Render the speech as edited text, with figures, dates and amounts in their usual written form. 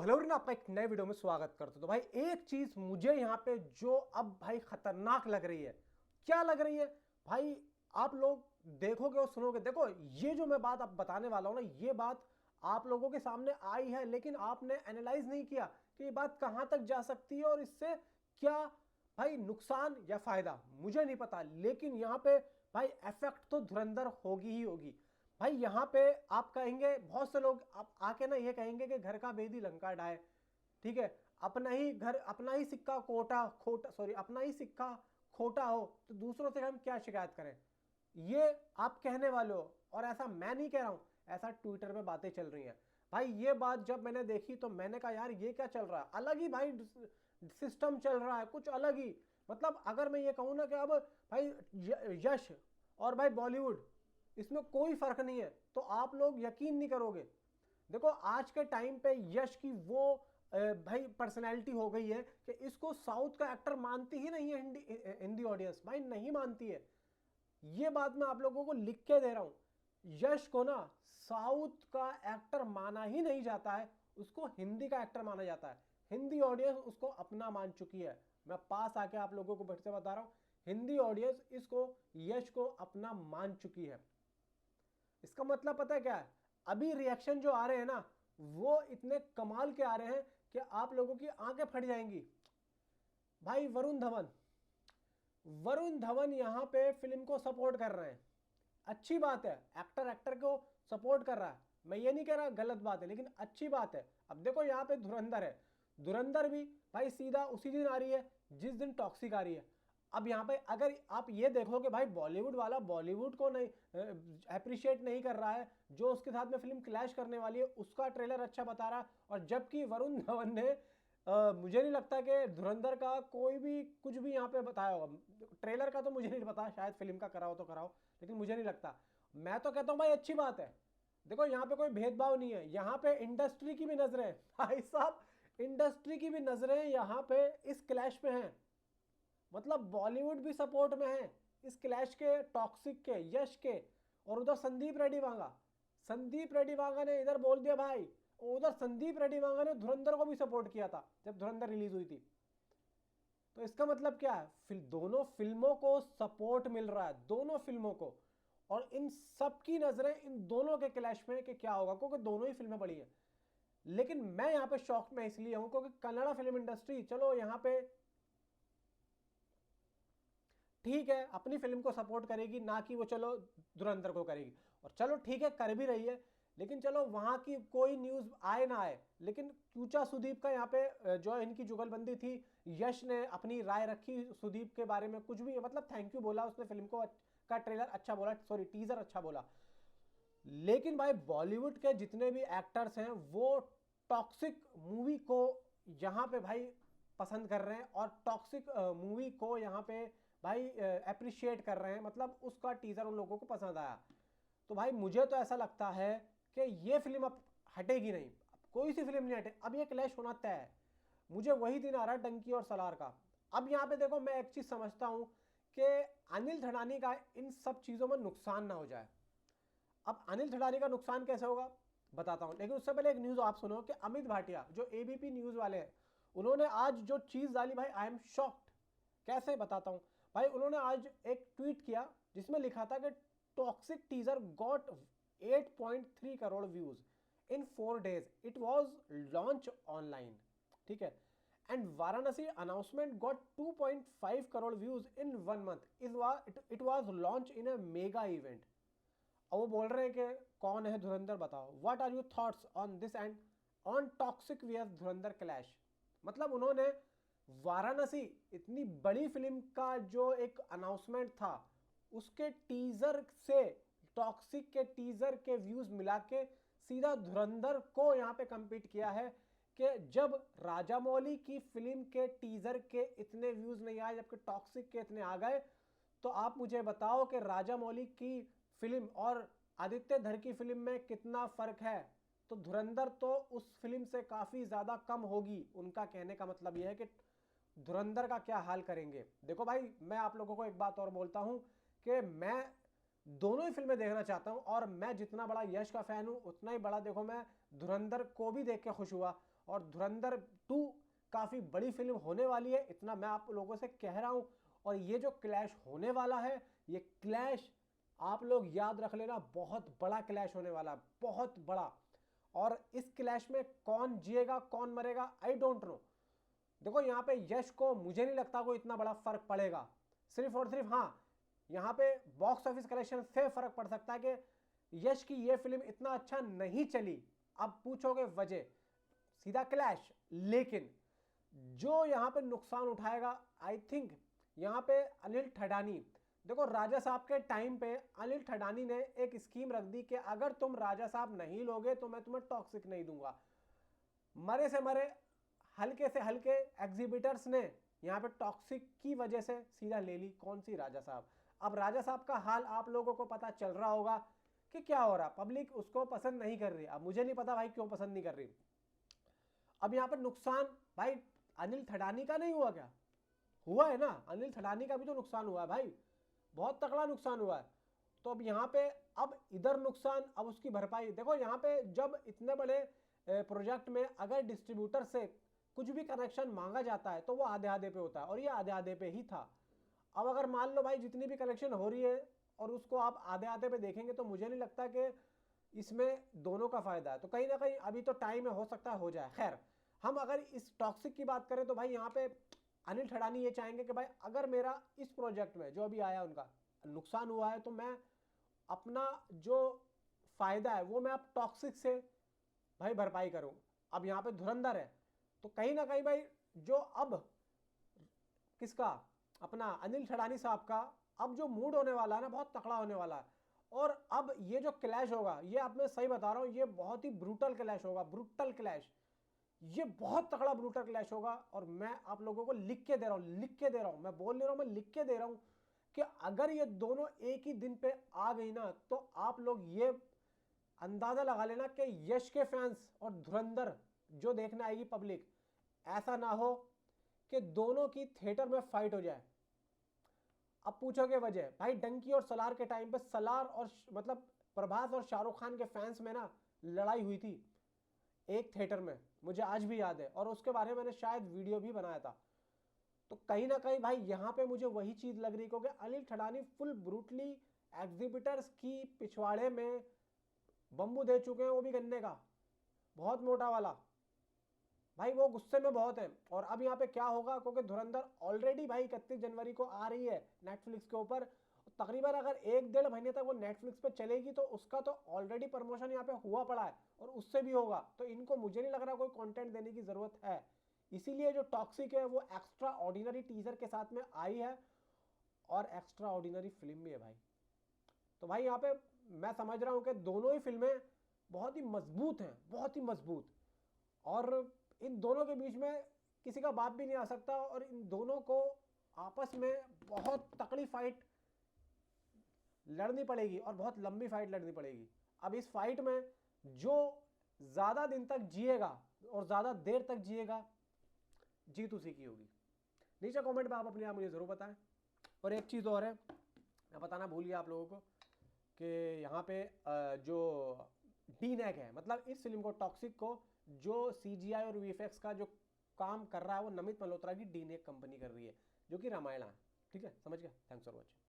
Hello ना, आपका एक नए वीडियो में स्वागत करता हूं। तो भाई एक चीज मुझे यहाँ पे जो अब भाई खतरनाक लग रही है, क्या लग रही है भाई, आप लोग देखोगे और सुनोगे। देखो ये जो मैं बात अब बताने वाला हूं ना, ये बात आप लोगों के सामने आई है, लेकिन आपने एनालाइज नहीं किया कि ये बात कहां तक जा सकती है और इससे क्या भाई नुकसान या फायदा, मुझे नहीं पता। लेकिन यहाँ पे भाई इफेक्ट तो धुरंधर होगी ही होगी। भाई यहाँ पे आप कहेंगे, बहुत से लोग आप आके ना ये कहेंगे कि घर का भेदी लंका ढाए, ठीक है, अपना ही घर अपना ही सिक्का खोटा खोटा सॉरी अपना ही सिक्का खोटा हो तो दूसरों से हम क्या शिकायत करें, ये आप कहने वाले हो। और ऐसा मैं नहीं कह रहा हूं, ऐसा ट्विटर पे बातें चल रही हैं। भाई ये बात जब मैंने देखी तो मैंने कहा यार ये क्या चल रहा है, अलग ही भाई सिस्टम चल रहा है, कुछ अलग ही। मतलब अगर मैं ये कहूँ ना कि अब भाई यश और भाई बॉलीवुड, इसमें कोई फर्क नहीं है, तो आप लोग यकीन नहीं करोगे। देखो आज के टाइम पे यश की वो भाई पर्सनैलिटी हो गई है कि इसको साउथ का एक्टर मानती ही नहीं है, हिंदी ऑडियंस भाई नहीं मानती है। ये बात मैं आप लोगों को लिख के दे रहा हूं। यश को ना साउथ का एक्टर माना ही नहीं जाता है, उसको हिंदी का एक्टर माना जाता है। हिंदी ऑडियंस उसको अपना मान चुकी है। मैं पास आके आप लोगों को फिर से बता रहा हूं, हिंदी ऑडियंस इसको, यश को अपना मान चुकी है। इसका मतलब पता है क्या है, अभी रिएक्शन जो आ रहे हैं ना, वो इतने कमाल के आ रहे हैं कि आप लोगों की आंखें फट जाएंगी। भाई वरुण धवन यहां पे फिल्म को सपोर्ट कर रहे हैं, अच्छी बात है, एक्टर एक्टर को सपोर्ट कर रहा है, मैं ये नहीं कह रहा गलत बात है, लेकिन अच्छी बात है। अब देखो यहाँ पे धुरंधर है, धुरंधर भी भाई सीधा उसी दिन आ रही है जिस दिन टॉक्सिक आ रही है। अब यहाँ पे अगर आप ये देखो कि भाई बॉलीवुड वाला बॉलीवुड को नहीं अप्रिशिएट नहीं कर रहा है, जो उसके साथ में फिल्म क्लैश करने वाली है उसका ट्रेलर अच्छा बता रहा है, और जबकि वरुण धवन ने मुझे नहीं लगता कि धुरंधर का कोई भी कुछ भी यहाँ पे बताया होगा। ट्रेलर का तो मुझे नहीं पता, शायद फिल्म का कराओ तो कराओ, लेकिन मुझे नहीं लगता। मैं तो कहता हूँ भाई अच्छी बात है। देखो यहाँ पे कोई भेदभाव नहीं है, यहाँ पे इंडस्ट्री की भी नजरें भाई साहब, इंडस्ट्री की भी नजरें यहाँ पे इस क्लैश पे हैं। मतलब बॉलीवुड भी सपोर्ट में है इस क्लैश के, टॉक्सिक के, यश के। और उधर संदीप रेड्डी वांगा ने इधर बोल दिया भाई, उधर संदीप रेड्डी वांगा ने धुरंधर को भी सपोर्ट किया था जब धुरंधर रिलीज हुई थी। तो इसका मतलब क्या है, दोनों फिल्मों को सपोर्ट मिल रहा है, दोनों फिल्मों को। और इन सब की नजरें इन दोनों के क्लैश में कि क्या होगा, क्योंकि दोनों ही फिल्में बड़ी हैं। लेकिन मैं यहां पे शॉक में इसलिए हूं क्योंकि कन्नड़ा फिल्म इंडस्ट्री चलो यहां पे ठीक है अपनी फिल्म को सपोर्ट करेगी, ना कि वो चलो धुरंधर को करेगी। और चलो ठीक है कर भी रही है, लेकिन चलो वहां की कोई न्यूज आए ना आए, लेकिन क्यूचा सुदीप का यहाँ पे जो इनकी जुगलबंदी थी, यश ने अपनी राय रखी सुदीप के बारे में, कुछ भी मतलब थैंक यू बोला उसने, फिल्म को का ट्रेलर अच्छा बोला, सॉरी टीजर अच्छा बोला। लेकिन भाई बॉलीवुड के जितने भी एक्टर्स हैं वो टॉक्सिक मूवी को यहाँ पे भाई पसंद कर रहे हैं, और टॉक्सिक मूवी को यहाँ पे भाई अप्रिशिएट कर रहे हैं, मतलब उसका टीजर उन लोगों को पसंद आया। तो भाई मुझे तो ऐसा लगता है कि ये फिल्म अब हटेगी नहीं, अब कोई सी फिल्म नहीं हटे, अब ये क्लैश होना तय है। मुझे वही दिन आ रहा है डंकी और सलार का। अब यहाँ पे देखो मैं एक चीज समझता हूं कि अनिल धड़ानी का इन सब चीजों में नुकसान ना हो जाए। अब अनिल धड़ानी का नुकसान कैसे होगा बताता हूं, लेकिन उससे पहले एक न्यूज आप सुनो कि अमित भाटिया जो एबीपी न्यूज वाले हैं, उन्होंने आज जो चीज डाली भाई, आई एम शॉक्ड। कैसे बताता हूं भाई, उन्होंने आज एक ट्वीट किया जिसमें लिखा था कि toxic teaser got 8.3 crore views in 4 days, it was launch online, ठीक है, and Varanasi announcement got 2.5 crore views in 1 month, it was launch in a mega event. और वो बोल रहे हैं कि कौन है धुरंधर बताओ, what are your thoughts on this and on Toxic vs Dhurandhar clash. मतलब उन्होंने वाराणसी इतनी बड़ी फिल्म का जो एक अनाउंसमेंट था, उसके टीजर से टॉक्सिक के टीजर के व्यूज मिला के सीधा धुरंधर को यहां पे कंपीट किया है कि जब राजामौली की फिल्म के टीजर के इतने व्यूज नहीं आए जबकि टॉक्सिक के इतने आ गए, तो आप मुझे बताओ कि राजामौली की फिल्म और आदित्य धर की फिल्म में कितना फर्क है। तो धुरंधर तो उस फिल्म से काफी ज्यादा कम होगी। उनका कहने का मतलब यह है कि धुरंधर का क्या हाल करेंगे। देखो भाई मैं आप लोगों को एक बात और बोलता हूं कि मैं दोनों ही फिल्में देखना चाहता हूं, और मैं जितना बड़ा यश का फैन हूं उतना ही बड़ा देखो मैं धुरंधर को भी देख के खुश हुआ। और धुरंधर 2 काफ़ी बड़ी फिल्म होने वाली है, इतना मैं आप लोगों से कह रहा हूँ। और ये जो क्लैश होने वाला है, ये क्लैश आप लोग याद रख लेना, बहुत बड़ा क्लैश होने वाला है, बहुत बड़ा। और इस क्लैश में कौन जिएगा कौन मरेगा, आई डोंट नो। देखो यहाँ पे यश को मुझे नहीं लगता कोई इतना बड़ा फर्क पड़ेगा, सिर्फ और सिर्फ हाँ यहाँ पे बॉक्स ऑफिस कलेक्शन से फर्क पड़ सकता है कि यश की ये फिल्म इतना अच्छा नहीं चली। अब पूछोगे वजह, सीधा क्लैश। लेकिन जो यहाँ पे नुकसान उठाएगा, आई थिंक यहाँ पे अनिल ठडानी। देखो राजा साहब के टाइम पे अनिल ठडानी ने एक स्कीम रख दी कि अगर तुम राजा साहब नहीं लोगे तो मैं तुम्हें टॉक्सिक नहीं दूंगा। मरे से मरे हल्के से हल्के एग्जिबिटर्स ने यहाँ पे टॉक्सिक की वजह से सीधा ले ली, कौन सी, राजा साहब। अब राजा साहब का हाल आप लोगों को पता चल रहा होगा कि क्या हो रहा, पब्लिक उसको पसंद नहीं कर रही। अब मुझे नहीं पता भाई क्यों पसंद नहीं कर रही। अब यहाँ पर नुकसान भाई अनिल ठडानी का नहीं हुआ क्या, हुआ है ना, अनिल ठडानी का भी तो नुकसान हुआ है भाई, बहुत तगड़ा नुकसान हुआ है। तो अब यहाँ पे अब इधर नुकसान, अब उसकी भरपाई। देखो यहाँ पे जब इतने बड़े प्रोजेक्ट में अगर डिस्ट्रीब्यूटर से कुछ भी कनेक्शन मांगा जाता है तो वो आधे आधे पे होता है, और ये आधे आधे पे ही था। अब अगर मान लो भाई जितनी भी कलेक्शन हो रही है और उसको आप आधे आधे पे देखेंगे तो मुझे नहीं लगता कि इसमें दोनों का फायदा है। तो कहीं ना कहीं अभी तो टाइम है, हो सकता है हो जाए। खैर, हम अगर इस टॉक्सिक की बात करें तो भाई यहाँ पे अनिल ठडानी ये चाहेंगे कि भाई अगर मेरा इस प्रोजेक्ट में जो अभी आया उनका नुकसान हुआ है तो मैं अपना जो फायदा है वो मैं अब टॉक्सिक से भाई भरपाई करूं। अब यहाँ पे धुरंधर है तो कहीं ना कहीं भाई जो अब किसका, अपना अनिल ठडानी साहब का अब जो मूड होने वाला है ना, बहुत तकड़ा होने वाला है। और अब ये जो क्लैश होगा, ये अब मैं सही बता रहा हूँ, ये बहुत ही ब्रूटल क्लैश होगा, ब्रूटल क्लैश, ये बहुत तगड़ा ब्रूटल क्लैश होगा। और मैं आप लोगों को लिख के दे रहा हूँ, लिख के दे रहा हूँ, मैं बोल नहीं रहा हूँ, मैं लिख के दे रहा हूँ कि अगर ये दोनों एक ही दिन पे आ गई ना तो आप लोग ये अंदाजा लगा लेना कि यश के फैंस और धुरंधर जो देखने आएगी पब्लिक, ऐसा ना हो कि दोनों की थिएटर में फाइट हो जाए। अब पूछोगे वजह, भाई डंकी और सलार के टाइम पे सलार और मतलब प्रभास और शाहरुख खान के फैंस में ना लड़ाई हुई थी एक थिएटर में, मुझे आज भी याद है, और उसके बारे में मैंने शायद वीडियो भी बनाया था। तो कहीं ना कहीं भाई यहाँ पे मुझे वही चीज लग रही, क्योंकि अनिल ठडानी फुल ब्रूटली एग्जिबिटर्स की पिछवाड़े में बम्बू दे चुके हैं, वो भी गन्ने का बहुत मोटा वाला। भाई वो गुस्से में बहुत है। और अब यहाँ पे क्या होगा, क्योंकि धुरंधर ऑलरेडी भाई 31 जनवरी को आ रही है नेटफ्लिक्स के ऊपर, तकरीबन अगर 1-1.5 महीने तक वो नेटफ्लिक्स पे चलेगी तो उसका तो ऑलरेडी प्रमोशन यहाँ पे हुआ पड़ा है और उससे भी होगा। तो इनको मुझे नहीं लग रहा कोई कंटेंट देने की जरूरत है, इसीलिए जो टॉक्सिक है वो एक्स्ट्रा ऑर्डिनरी टीजर के साथ में आई है और एक्स्ट्रा ऑर्डिनरी फिल्म भी है भाई। तो भाई यहाँ पे मैं समझ रहा हूँ कि दोनों ही फिल्में बहुत ही मजबूत हैं, बहुत ही मजबूत, और इन दोनों के बीच में किसी का बाप भी नहीं आ सकता, और इन दोनों को आपस में बहुत तकड़ी फाइट लड़नी पड़ेगी और बहुत लंबी फाइट लड़नी पड़ेगी। अब इस फाइट में जो ज्यादा दिन तक जिएगा और ज्यादा देर तक जिएगा, जीत उसी की होगी। नीचे कमेंट में आप अपने आप मुझे जरूर बताएं। और एक चीज और है, मैं बताना भूल गया आप लोगों को कि यहाँ पे जो डीनेक है, मतलब इस फिल्म को टॉक्सिक को जो CGI और VFX का जो काम कर रहा है वो नमित मल्होत्रा की डीनेक कंपनी कर रही है, जो कि रामायण है। ठीक है, समझ गया। Thanks for watching.